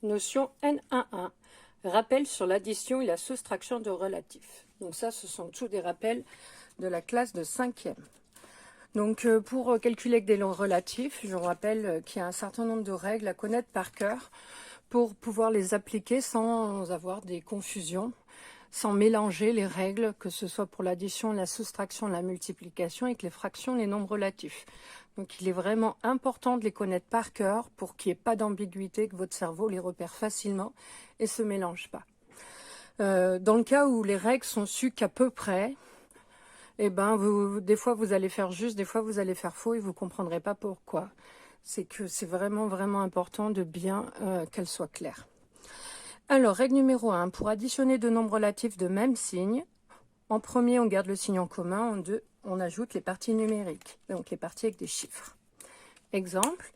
Notion N11, rappel sur l'addition et la soustraction de relatifs. Donc ça, ce sont tous des rappels de la classe de 5e. Donc pour calculer des relatifs, je vous rappelle qu'il y a un certain nombre de règles à connaître par cœur pour pouvoir les appliquer sans avoir des confusions, sans mélanger les règles, que ce soit pour l'addition, la soustraction, la multiplication, avec les fractions, les nombres relatifs. Donc il est vraiment important de les connaître par cœur pour qu'il n'y ait pas d'ambiguïté, que votre cerveau les repère facilement et ne se mélange pas. Dans le cas où les règles sont sues qu'à peu près, eh ben, des fois vous allez faire juste, des fois vous allez faire faux et vous ne comprendrez pas pourquoi. C'est que c'est vraiment important de bien qu'elles soient claires. Alors, règle numéro 1, pour additionner deux nombres relatifs de même signe, en premier, on garde le signe en commun, en deux, on ajoute les parties numériques, donc les parties avec des chiffres. Exemple,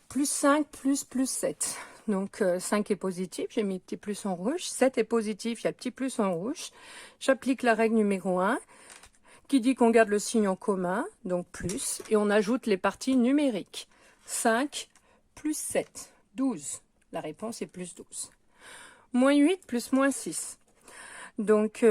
plus 5 plus 7. Donc 5 est positif, j'ai mis petit plus en rouge, 7 est positif, il y a petit plus en rouge. J'applique la règle numéro 1, qui dit qu'on garde le signe en commun, donc plus, et on ajoute les parties numériques. 5 plus 7, 12. La réponse est plus 12. Moins 8 plus moins 6. Donc,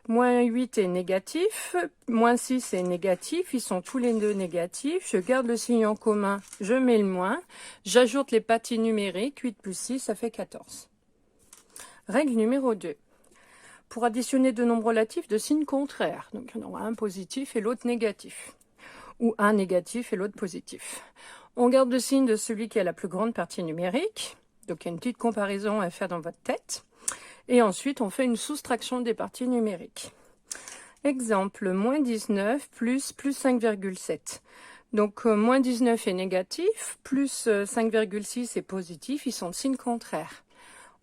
moins 8 est négatif, moins 6 est négatif, ils sont tous les deux négatifs. Je garde le signe en commun, je mets le moins. J'ajoute les parties numériques, 8 plus 6, ça fait 14. Règle numéro 2. Pour additionner deux nombres relatifs de signes contraires, donc il y en aura un positif et l'autre négatif, ou un négatif et l'autre positif. On garde le signe de celui qui a la plus grande partie numérique. Donc, il y a une petite comparaison à faire dans votre tête. Et ensuite, on fait une soustraction des parties numériques. Exemple, moins 19 plus 5,7. Donc, moins 19 est négatif, plus 5,6 est positif. Ils sont de signes contraires.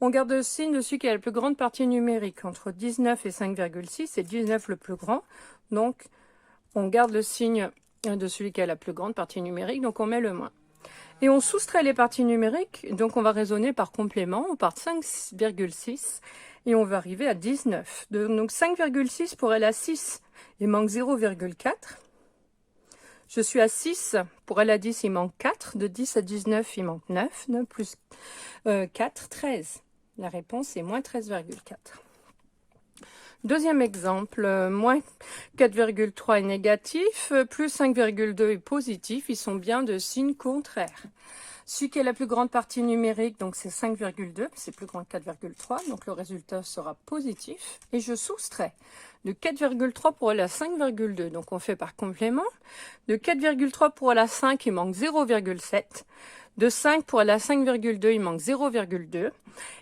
On garde le signe de celui qui a la plus grande partie numérique. Entre 19 et 5,6, c'est 19 le plus grand. Donc, on garde le signe de celui qui a la plus grande partie numérique. Donc, on met le moins. Et on soustrait les parties numériques, donc on va raisonner par complément, on part de 5,6 et on va arriver à 19. Donc 5,6 pour L à 6, il manque 0,4. Je suis à 6, pour L à 10, il manque 4. De 10 à 19, il manque 9. 9 plus 4, 13. La réponse est moins 13,4. Deuxième exemple, moins 4,3 est négatif, plus 5,2 est positif, ils sont bien de signes contraires. Celui qui est la plus grande partie numérique, donc c'est 5,2, c'est plus grand que 4,3, donc le résultat sera positif. Et je soustrais de 4,3 pour la 5,2, donc on fait par complément. De 4,3 pour la 5, il manque 0,7. De 5 pour la 5,2, il manque 0,2.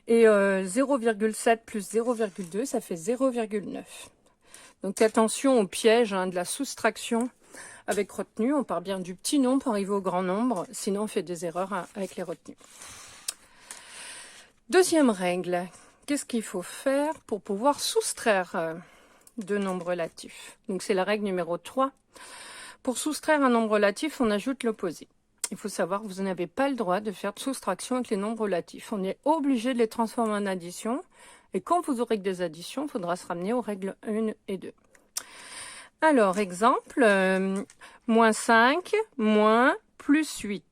Et 0,7 plus 0,2, ça fait 0,9. Donc attention au piège de la soustraction avec retenue. On part bien du petit nombre pour arriver au grand nombre. Sinon, on fait des erreurs avec les retenues. Deuxième règle. Qu'est-ce qu'il faut faire pour pouvoir soustraire deux nombres relatifs? Donc c'est la règle numéro 3. Pour soustraire un nombre relatif, on ajoute l'opposé. Il faut savoir que vous n'avez pas le droit de faire de soustraction avec les nombres relatifs. On est obligé de les transformer en addition. Et quand vous aurez que des additions, il faudra se ramener aux règles 1 et 2. Alors, exemple, moins 5, moins plus 8.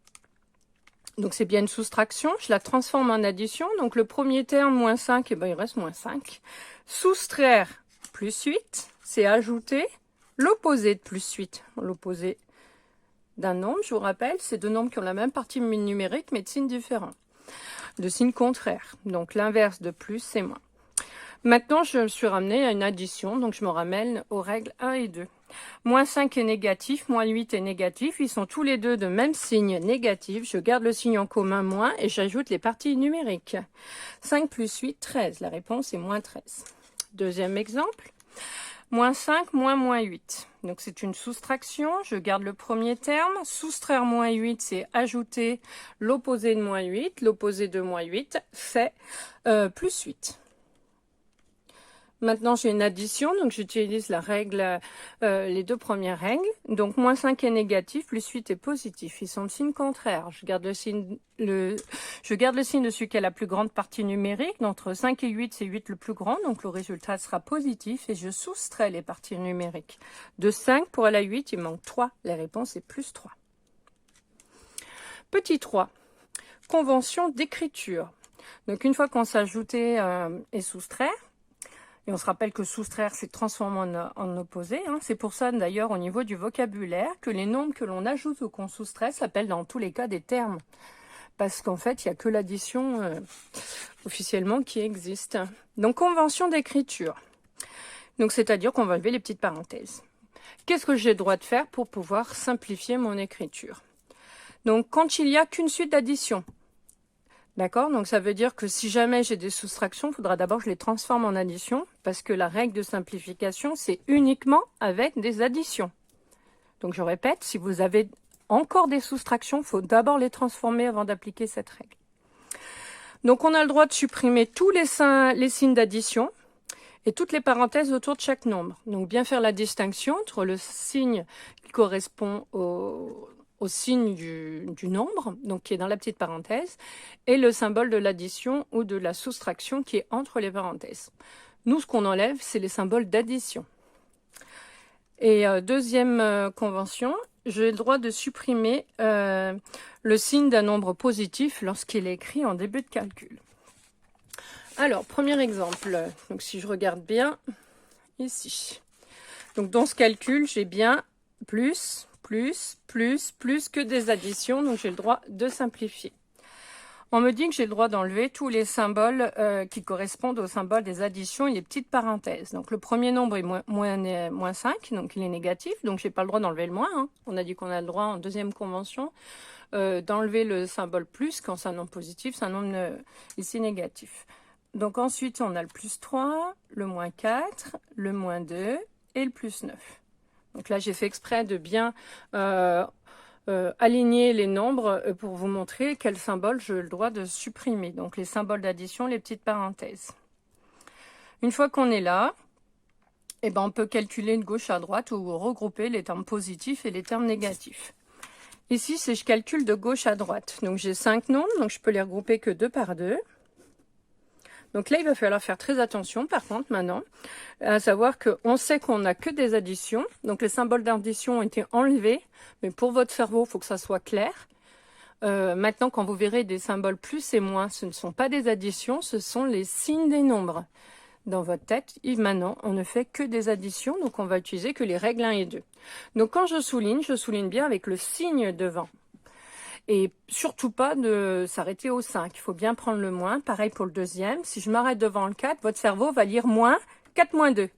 Donc, c'est bien une soustraction. Je la transforme en addition. Donc, le premier terme, moins 5, eh ben, il reste moins 5. Soustraire plus 8, c'est ajouter l'opposé de plus 8. L'opposé d'un nombre, je vous rappelle, c'est deux nombres qui ont la même partie numérique, mais de signes différents, de signes contraires. Donc, l'inverse de plus, c'est moins. Maintenant, je me suis ramenée à une addition, donc je me ramène aux règles 1 et 2. Moins 5 est négatif, moins 8 est négatif. Ils sont tous les deux de même signe négatif. Je garde le signe en commun moins et j'ajoute les parties numériques. 5 plus 8, 13. La réponse est moins 13. Deuxième exemple. Moins 5, moins 8. Donc, c'est une soustraction. Je garde le premier terme. Soustraire moins 8, c'est ajouter l'opposé de moins 8. L'opposé de moins 8, c'est plus 8. Maintenant, j'ai une addition, donc j'utilise la règle, les deux premières règles. Donc, moins 5 est négatif, plus 8 est positif. Ils sont de signe contraire. Je garde le signe de celui qui a la plus grande partie numérique. Entre 5 et 8, c'est 8 le plus grand, donc le résultat sera positif. Et je soustrais les parties numériques. De 5 pour la 8, il manque 3. La réponse est plus 3. Petit 3. convention d'écriture. Donc une fois qu'on s'est ajouté et soustrait, et on se rappelle que soustraire, c'est transformer en opposé. Hein. C'est pour ça, d'ailleurs, au niveau du vocabulaire, que les nombres que l'on ajoute ou qu'on soustrait s'appellent dans tous les cas des termes. Parce qu'en fait, il n'y a que l'addition officiellement qui existe. Donc, convention d'écriture. Donc, c'est-à-dire qu'on va lever les petites parenthèses. Qu'est-ce que j'ai le droit de faire pour pouvoir simplifier mon écriture? Donc, quand il n'y a qu'une suite d'addition. D'accord? Donc, ça veut dire que si jamais j'ai des soustractions, il faudra d'abord que je les transforme en addition, parce que la règle de simplification, c'est uniquement avec des additions. Donc, je répète, si vous avez encore des soustractions, il faut d'abord les transformer avant d'appliquer cette règle. Donc, on a le droit de supprimer tous les signes d'addition et toutes les parenthèses autour de chaque nombre. Donc, bien faire la distinction entre le signe qui correspond au signe du nombre, donc qui est dans la petite parenthèse, et le symbole de l'addition ou de la soustraction qui est entre les parenthèses. Nous, ce qu'on enlève, c'est les symboles d'addition. Et deuxième convention, j'ai le droit de supprimer le signe d'un nombre positif lorsqu'il est écrit en début de calcul. Alors, premier exemple, donc si je regarde bien, ici. Donc dans ce calcul, j'ai bien plus que des additions, donc j'ai le droit de simplifier. On me dit que j'ai le droit d'enlever tous les symboles qui correspondent aux symboles des additions et les petites parenthèses. Donc le premier nombre est moins 5, donc il est négatif, donc je n'ai pas le droit d'enlever le moins. Hein. On a dit qu'on a le droit en deuxième convention d'enlever le symbole plus quand c'est un nombre positif, c'est un nombre ici négatif. Donc ensuite on a le plus 3, le moins 4, le moins 2 et le plus 9. Donc là j'ai fait exprès de bien aligner les nombres pour vous montrer quel symbole j'ai le droit de supprimer. Donc les symboles d'addition, les petites parenthèses. Une fois qu'on est là, eh ben, on peut calculer de gauche à droite ou regrouper les termes positifs et les termes négatifs. Ici, c'est je calcule de gauche à droite. Donc j'ai 5 nombres, donc je peux les regrouper que 2 par 2. Donc là, il va falloir faire très attention, par contre, maintenant, à savoir qu'on sait qu'on n'a que des additions. Donc les symboles d'addition ont été enlevés, mais pour votre cerveau, il faut que ça soit clair. Maintenant, quand vous verrez des symboles plus et moins, ce ne sont pas des additions, ce sont les signes des nombres. Dans votre tête, et maintenant, on ne fait que des additions, donc on va utiliser que les règles 1 et 2. Donc quand je souligne bien avec le signe devant. Et surtout pas de s'arrêter au 5. Il faut bien prendre le moins. Pareil pour le deuxième. Si je m'arrête devant le 4, votre cerveau va lire moins 4 moins 2.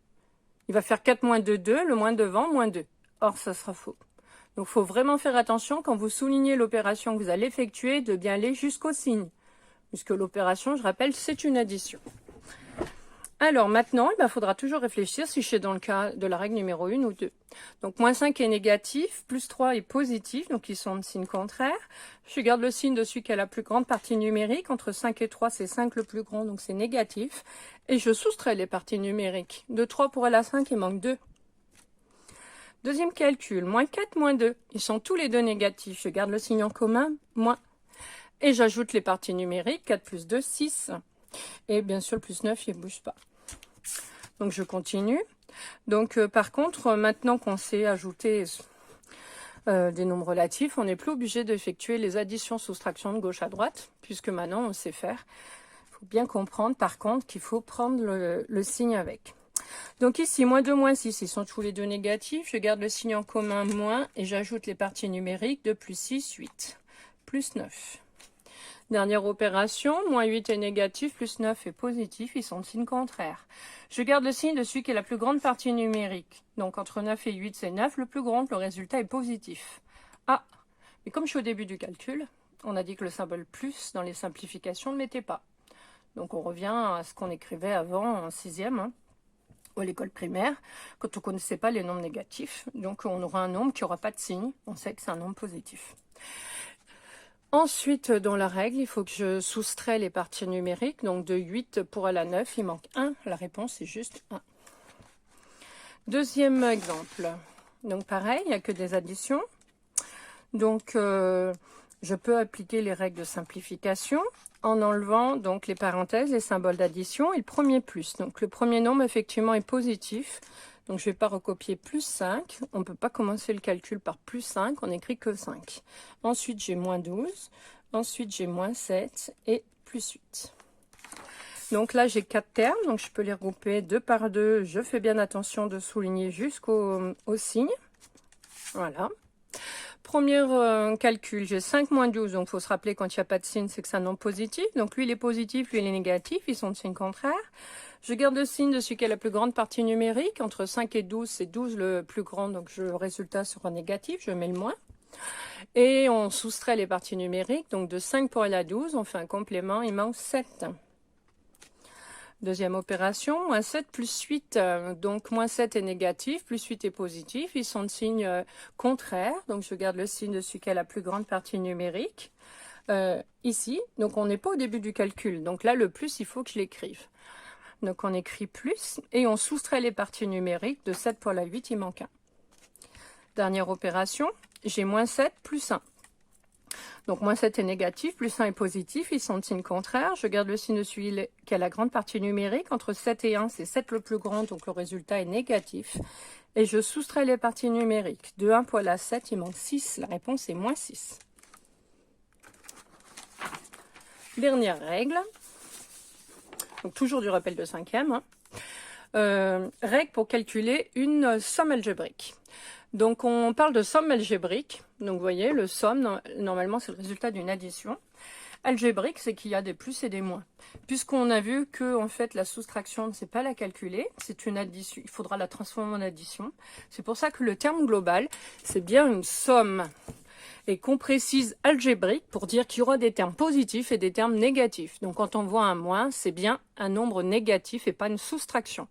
Il va faire 4 moins 2, 2, le moins devant, moins 2. Or, ça sera faux. Donc, il faut vraiment faire attention quand vous soulignez l'opération que vous allez effectuer, de bien aller jusqu'au signe. Puisque l'opération, je rappelle, c'est une addition. Alors maintenant, il faudra toujours réfléchir si je suis dans le cas de la règle numéro 1 ou 2. Donc moins 5 est négatif, plus 3 est positif, donc ils sont de signe contraire. Je garde le signe de celui qui a la plus grande partie numérique. Entre 5 et 3, c'est 5 le plus grand, donc c'est négatif. Et je soustrais les parties numériques. De 3 pour aller à 5, il manque 2. Deuxième calcul, moins 4, moins 2. Ils sont tous les deux négatifs. Je garde le signe en commun, moins. Et j'ajoute les parties numériques, 4 plus 2, 6. Et bien sûr, le plus 9, il ne bouge pas. Donc je continue. Donc par contre, maintenant qu'on sait ajouter des nombres relatifs, on n'est plus obligé d'effectuer les additions soustractions de gauche à droite, puisque maintenant on sait faire. Il faut bien comprendre par contre qu'il faut prendre le signe avec. Donc ici, moins 2, moins 6, ils sont tous les deux négatifs. Je garde le signe en commun, moins, et j'ajoute les parties numériques de plus 6, 8, plus 9. Dernière opération, moins 8 est négatif, plus 9 est positif, ils sont de signe contraire. Je garde le signe de celui qui est la plus grande partie numérique. Donc entre 9 et 8, c'est 9, le plus grand, le résultat est positif. Ah, mais comme je suis au début du calcul, on a dit que le symbole plus dans les simplifications ne mettait pas. Donc on revient à ce qu'on écrivait avant en 6e, ou à l'école primaire, quand on ne connaissait pas les nombres négatifs. Donc on aura un nombre qui n'aura pas de signe, on sait que c'est un nombre positif. Ensuite, dans la règle, il faut que je soustrais les parties numériques. Donc, de 8 pour aller à 9, il manque 1. La réponse est juste 1. Deuxième exemple. Donc, pareil, il n'y a que des additions. Donc, je peux appliquer les règles de simplification en enlevant donc les parenthèses, les symboles d'addition et le premier plus. Donc, le premier nombre, effectivement, est positif. Donc, je ne vais pas recopier plus 5. On ne peut pas commencer le calcul par plus 5. On n'écrit que 5. Ensuite, j'ai moins 12. Ensuite, j'ai moins 7 et plus 8. Donc là, j'ai 4 termes, donc je peux les regrouper 2 par 2. Je fais bien attention de souligner jusqu'au signe. Voilà. Premier calcul, j'ai 5 moins 12, donc il faut se rappeler quand il n'y a pas de signe, c'est que c'est un nombre positif. Donc lui, il est positif, lui, il est négatif, ils sont de signe contraire. Je garde le signe de celui qui est la plus grande partie numérique. Entre 5 et 12, c'est 12 le plus grand, donc le résultat sera négatif, je mets le moins. Et on soustrait les parties numériques, donc de 5 pour aller à 12, on fait un complément, il manque 7. Deuxième opération, moins 7 plus 8, donc moins 7 est négatif, plus 8 est positif, ils sont de signe contraire, donc je garde le signe de celui qui a la plus grande partie numérique, ici, donc on n'est pas au début du calcul, donc là le plus il faut que je l'écrive. Donc on écrit plus, et on soustrait les parties numériques, de 7 pour la 8, il manque 1. Dernière opération, j'ai moins 7 plus 1. Donc, moins 7 est négatif, plus 1 est positif, ils sont de signe contraire. Je garde le signe de celui qui a la grande partie numérique. Entre 7 et 1, c'est 7 le plus grand, donc le résultat est négatif. Et je soustrais les parties numériques. De 1 pour la 7, il manque 6. La réponse est moins 6. Dernière règle. Donc, toujours du rappel de cinquième. Règle pour calculer une somme algébrique. Donc, on parle de somme algébrique. Donc, vous voyez, le somme, normalement, c'est le résultat d'une addition. Algébrique, c'est qu'il y a des plus et des moins. Puisqu'on a vu que, en fait, la soustraction, ne sait pas la calculer. C'est une addition. Il faudra la transformer en addition. C'est pour ça que le terme global, c'est bien une somme. Et qu'on précise algébrique pour dire qu'il y aura des termes positifs et des termes négatifs. Donc, quand on voit un moins, c'est bien un nombre négatif et pas une soustraction.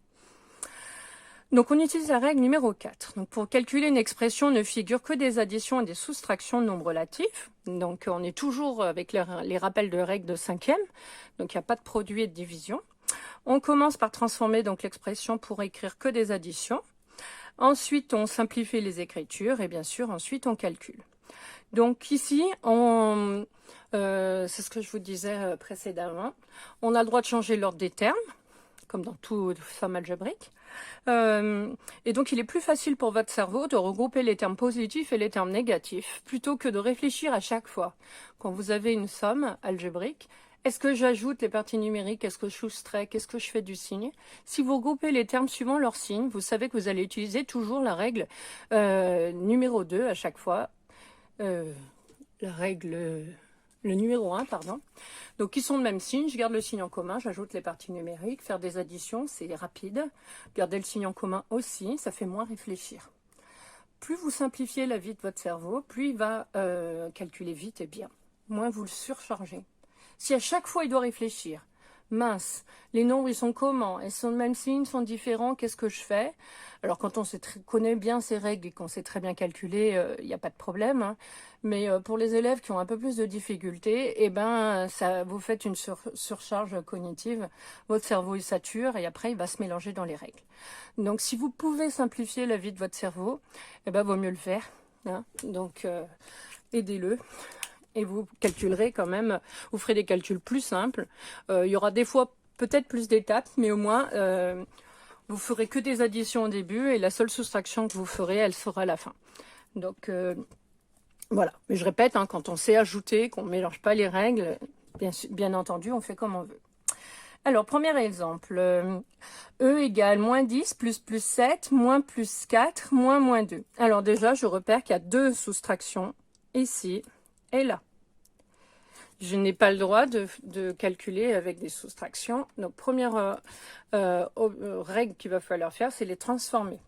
Donc, on utilise la règle numéro 4. Donc, pour calculer une expression, ne figure que des additions et des soustractions de nombres relatifs. Donc, on est toujours avec les rappels de règles de cinquième. Donc, il n'y a pas de produit et de division. On commence par transformer donc l'expression pour écrire que des additions. Ensuite, on simplifie les écritures et bien sûr, ensuite, on calcule. Donc, ici, c'est ce que je vous disais précédemment. On a le droit de changer l'ordre des termes, comme dans toute somme algébrique. Et donc, il est plus facile pour votre cerveau de regrouper les termes positifs et les termes négatifs, plutôt que de réfléchir à chaque fois. Quand vous avez une somme algébrique, est-ce que j'ajoute les parties numériques? Est-ce que je soustrais? Qu'est-ce que je fais du signe? Si vous regroupez les termes suivant leur signe, vous savez que vous allez utiliser toujours la règle numéro 2 à chaque fois. La règle... Le numéro 1, pardon. Donc, ils sont de même signe. Je garde le signe en commun. J'ajoute les parties numériques. Faire des additions, c'est rapide. Garder le signe en commun aussi, ça fait moins réfléchir. Plus vous simplifiez la vie de votre cerveau, plus il va calculer vite et bien. Moins vous le surchargez. Si à chaque fois, il doit réfléchir, mince, les nombres, ils sont comment? Ils sont de même signe, ils sont différents, qu'est-ce que je fais? Alors, quand on connaît bien ces règles et qu'on sait très bien calculer, il n'y a pas de problème. Hein. Mais pour les élèves qui ont un peu plus de difficultés, eh ben, ça, vous faites une surcharge cognitive. Votre cerveau, il sature et après, il va se mélanger dans les règles. Donc, si vous pouvez simplifier la vie de votre cerveau, eh ben, vaut mieux le faire. Hein. Donc, aidez-le. Et vous calculerez quand même, vous ferez des calculs plus simples. Il y aura des fois peut-être plus d'étapes, mais au moins, vous ferez que des additions au début et la seule soustraction que vous ferez, elle sera à la fin. Donc, voilà. Mais je répète, hein, quand on sait ajouter, qu'on ne mélange pas les règles, bien entendu, on fait comme on veut. Alors, premier exemple. E égale moins 10 plus 7, moins plus 4, moins 2. Alors déjà, je repère qu'il y a deux soustractions ici et là. Je n'ai pas le droit de calculer avec des soustractions. Donc, première règle qu'il va falloir faire, c'est les transformer.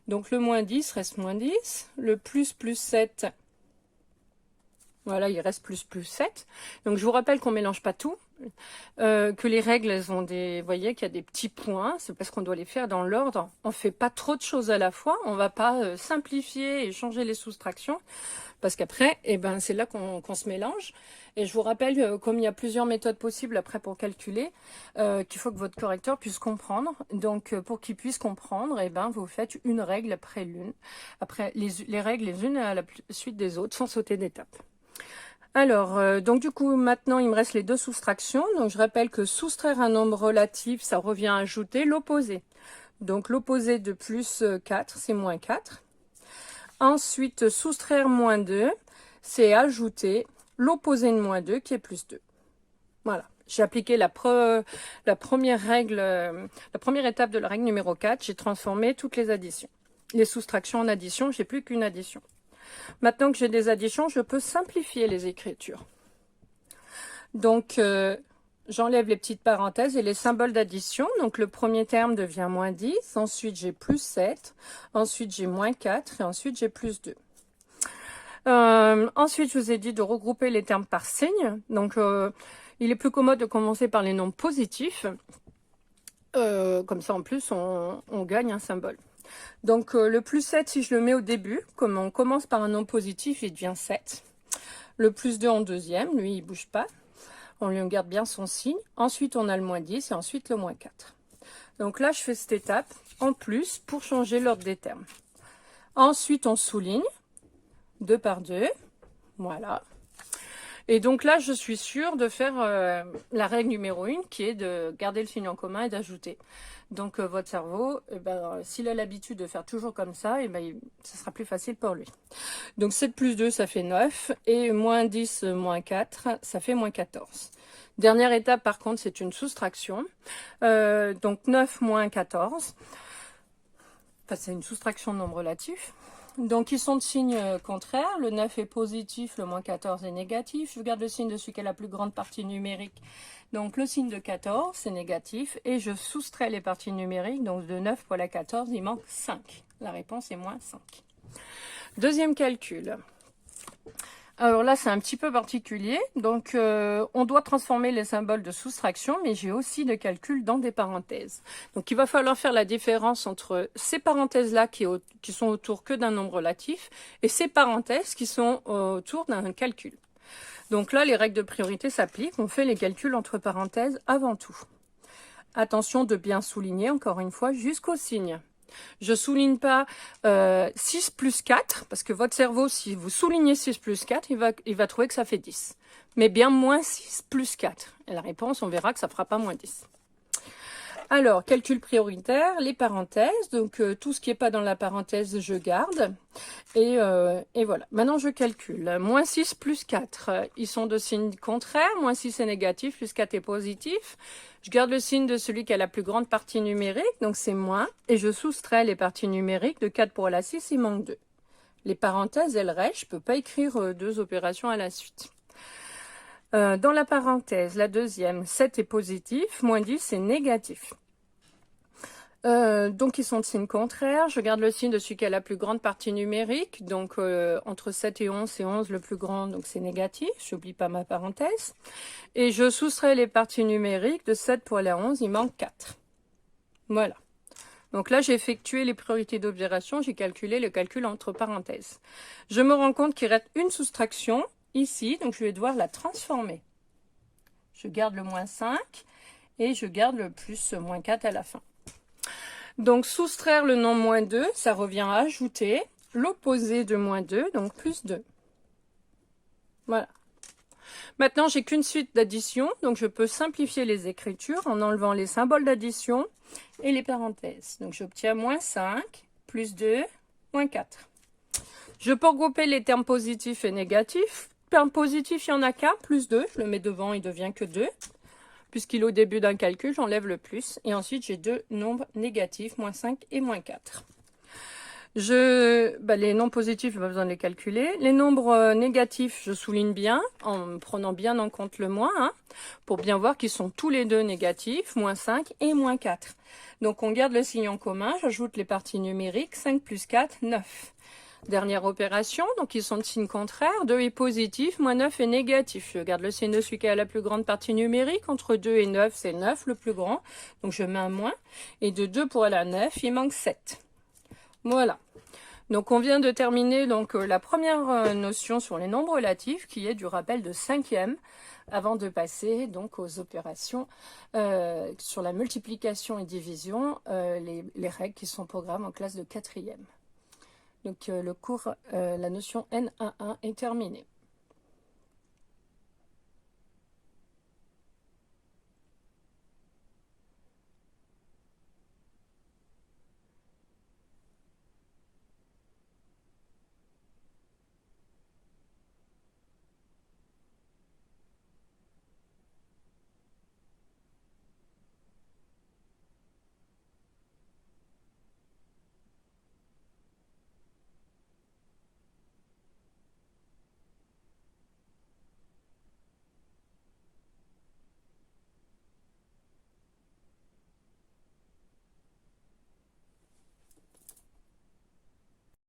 Donc, le moins 10 reste moins 10. Le plus 7, voilà, il reste plus 7. Donc, je vous rappelle qu'on ne mélange pas tout. Que les règles, elles ont des... Vous voyez qu'il y a des petits points. C'est parce qu'on doit les faire dans l'ordre. On ne fait pas trop de choses à la fois. On ne va pas simplifier et changer les soustractions. Parce qu'après, eh ben, c'est là qu'on se mélange. Et je vous rappelle, comme il y a plusieurs méthodes possibles après pour calculer, qu'il faut que votre correcteur puisse comprendre. Donc, pour qu'il puisse comprendre, eh ben, vous faites une règle après l'une. Après, les règles les unes à la suite des autres, sans sauter d'étape. Alors, donc du coup, maintenant, il me reste les deux soustractions. Donc, je rappelle que soustraire un nombre relatif, ça revient à ajouter l'opposé. Donc, l'opposé de plus 4, c'est moins 4. Ensuite, soustraire moins 2, c'est ajouter l'opposé de moins 2 qui est plus 2. Voilà, j'ai appliqué la première règle, la première étape de la règle numéro 4, j'ai transformé toutes les additions. Les soustractions en addition, j'ai plus qu'une addition. Maintenant que j'ai des additions, je peux simplifier les écritures. Donc, j'enlève les petites parenthèses et les symboles d'addition. Donc, le premier terme devient moins 10. Ensuite, j'ai plus 7. Ensuite, j'ai moins 4. Et ensuite, j'ai plus 2. Ensuite, je vous ai dit de regrouper les termes par signe. Donc, il est plus commode de commencer par les nombres positifs. Comme ça, en plus, on gagne un symbole. Donc, le plus 7, si je le mets au début, comme on commence par un nombre positif, il devient 7. Le plus 2 en deuxième, lui, il ne bouge pas. On lui garde bien son signe. Ensuite, on a le moins 10 et ensuite le moins 4. Donc là, je fais cette étape en plus pour changer l'ordre des termes. Ensuite, on souligne 2 par 2. Voilà. Et donc là, je suis sûre de faire la règle numéro 1 qui est de garder le signe en commun et d'ajouter. Donc votre cerveau, s'il a l'habitude de faire toujours comme ça, ça sera plus facile pour lui. Donc 7 plus 2, ça fait 9. Et moins 10, moins 4, ça fait moins 14. Dernière étape, par contre, c'est une soustraction. Donc 9 moins 14. Enfin, c'est une soustraction de nombre relatif. Donc, ils sont de signe contraire. Le 9 est positif, le moins 14 est négatif. Je garde le signe de celui qui est la plus grande partie numérique. Donc, le signe de 14, c'est négatif. Et je soustrais les parties numériques. Donc, de 9 pour la 14, il manque 5. La réponse est moins 5. Deuxième calcul. Alors là, c'est un petit peu particulier. Donc, on doit transformer les symboles de soustraction, mais j'ai aussi de calcul dans des parenthèses. Donc, il va falloir faire la différence entre ces parenthèses-là qui sont autour que d'un nombre relatif et ces parenthèses qui sont autour d'un calcul. Donc là, les règles de priorité s'appliquent. On fait les calculs entre parenthèses avant tout. Attention de bien souligner, encore une fois, jusqu'au signe. Je souligne pas 6 plus 4, parce que votre cerveau, si vous soulignez 6 plus 4, il va trouver que ça fait 10. Mais bien moins 6 plus 4. Et la réponse, on verra que ça ne fera pas moins 10. Alors, calcul prioritaire, les parenthèses. Donc, tout ce qui n'est pas dans la parenthèse, je garde. Et voilà. Maintenant, je calcule. Moins 6 plus 4. Ils sont de signe contraire. Moins 6 est négatif, plus 4 est positif. Je garde le signe de celui qui a la plus grande partie numérique. Donc, c'est moins. Et je soustrais les parties numériques. De 4 pour la 6, il manque 2. Les parenthèses, elles restent. Je ne peux pas écrire deux opérations à la suite. Dans la parenthèse, la deuxième, 7 est positif, moins 10 est négatif. Donc, ils sont de signe contraire. Je garde le signe de celui qui a la plus grande partie numérique. Donc, entre 7 et 11, c'est 11 le plus grand, donc c'est négatif. Je n'oublie pas ma parenthèse. Et je soustrais les parties numériques. De 7 pour la 11, il manque 4. Voilà. Donc là, j'ai effectué les priorités d'opération. J'ai calculé le calcul entre parenthèses. Je me rends compte qu'il reste une soustraction ici, donc je vais devoir la transformer. Je garde le moins 5 et je garde le plus moins 4 à la fin. Donc soustraire le nombre moins 2, ça revient à ajouter l'opposé de moins 2, donc plus 2. Voilà. Maintenant, j'ai qu'une suite d'addition, donc je peux simplifier les écritures en enlevant les symboles d'addition et les parenthèses. Donc j'obtiens moins 5, plus 2, moins 4. Je peux regrouper les termes positifs et négatifs. Terme positif, il n'y en a qu'un, plus 2. Je le mets devant, il devient que 2. Puisqu'il est au début d'un calcul, j'enlève le plus. Et ensuite, j'ai deux nombres négatifs, moins 5 et moins 4. Les nombres positifs, je n'ai pas besoin de les calculer. Les nombres négatifs, je souligne bien, en prenant bien en compte le moins, pour bien voir qu'ils sont tous les deux négatifs, moins 5 et moins 4. Donc, on garde le signe en commun, j'ajoute les parties numériques, 5 plus 4, 9. Dernière opération, donc ils sont de signe contraire, 2 est positif, moins 9 est négatif. Je garde le signe de celui qui a la plus grande partie numérique, entre 2 et 9, c'est 9 le plus grand, donc je mets un moins, et de 2 pour la 9, il manque 7. Voilà. Donc on vient de terminer donc la première notion sur les nombres relatifs, qui est du rappel de 5e, avant de passer donc aux opérations sur la multiplication et division, les règles qui sont au programme en classe de 4e. Donc le cours, la notion N11 est terminée.